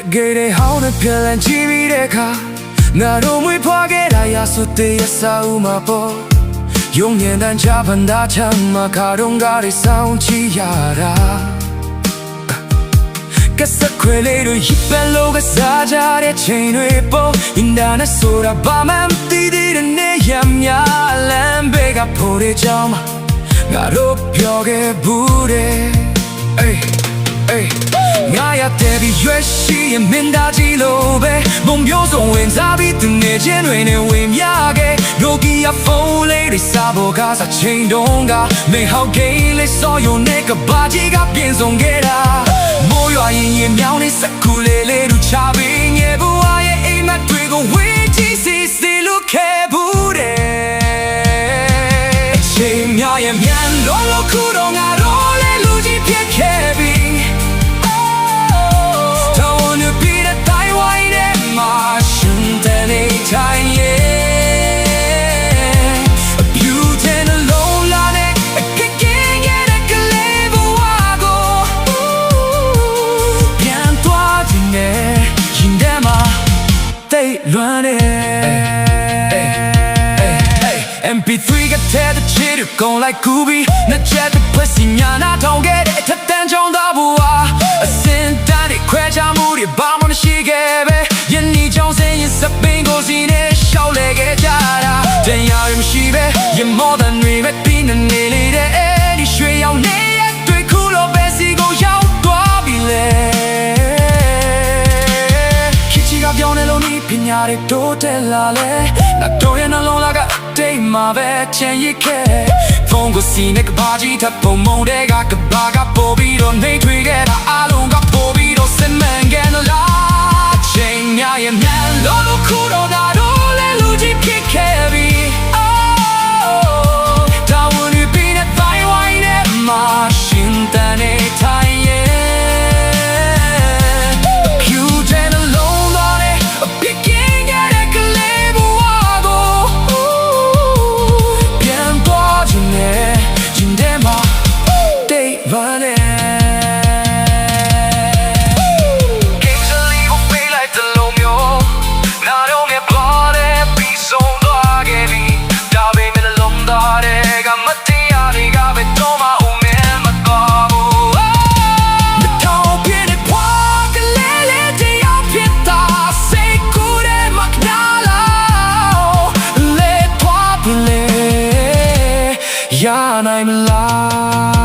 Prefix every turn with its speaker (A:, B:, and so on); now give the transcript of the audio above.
A: Gere haune pielen chibi de ka Na ro mui phwa ge da ya su te ya sa u ma po Yong nian dan cha ban da chang ma ka dong ga de sound chi ya da Ka sa khwe le ru yi ban lo ga sa ja de chain dui po Yin da na so da ba man ti ti de ne ya mya lan be ga pho de chang ma Nga ro pyo ge bu de Ay Ay Nga ya te bi yue shi ye min da ji lo be Mong myo song wen za bi tu ne jian rui ne wen mya ge Nokia phone le de sa bo ga sa chain dong ga Mei hao ge le so yo ne ka ba ji ga pian song ge da Mo yua yin ye miao ne sa ku le le du cha bi nye bu wa ye ai ma tui go wei ji si si lu ke bu de Che miao ye mian lo lo ku dong ga ro le lu ji pian ke bi MP3 ကတဲ့တဲ့ချစ်ကို like Kubi နဲ့ချက်တဲ့ပစီညာနာထောင်ခဲ့တဲ့ထက်တန်ကြောင်းသားဘူဟာအစင်တန်းတွေခွဲခြားမှုတွေဘာမှမရှိခဲ့ပဲယနေ့ကြောင့်စင်ရင်စပင်းကိုစီနဲ့ရှောက်လဲခဲ့ကြတာတရားရမရှိပဲရမောတန်တွေပဲပြီးနေနေလေတဲ့ဒီရွှေရောင်နေရတွေ့ခုလိုပဲစီကိုရောက်သွားပြီလေခချီကပြောင်းနေလို့ဒီပညာတွေတိုးတက်လာလဲနောက်တော့ရနှလုံးလာကတိတ်မှာပဲချင်ရခဲ့ဖုန်းကိုစီနဲ့ကဘာကြီးထပ်ပုံမုံတဲ့ကဘာကပို့ပြီးတော့နေထွေခဲ့တာအလုံးကပို့ပြီးတော့စင်မှန်ခဲ့လားချိန်များရဲ့မြန်လို့ခုတော့ဒါတော့လဲလူကြီးဖြစ်ခဲ့ပြီတာဝန်ယူပြီးတဲ့တိုင်းဝိုင်းနဲ့မာရှင်တန်နေထိုင်ရဲ့Ya naim la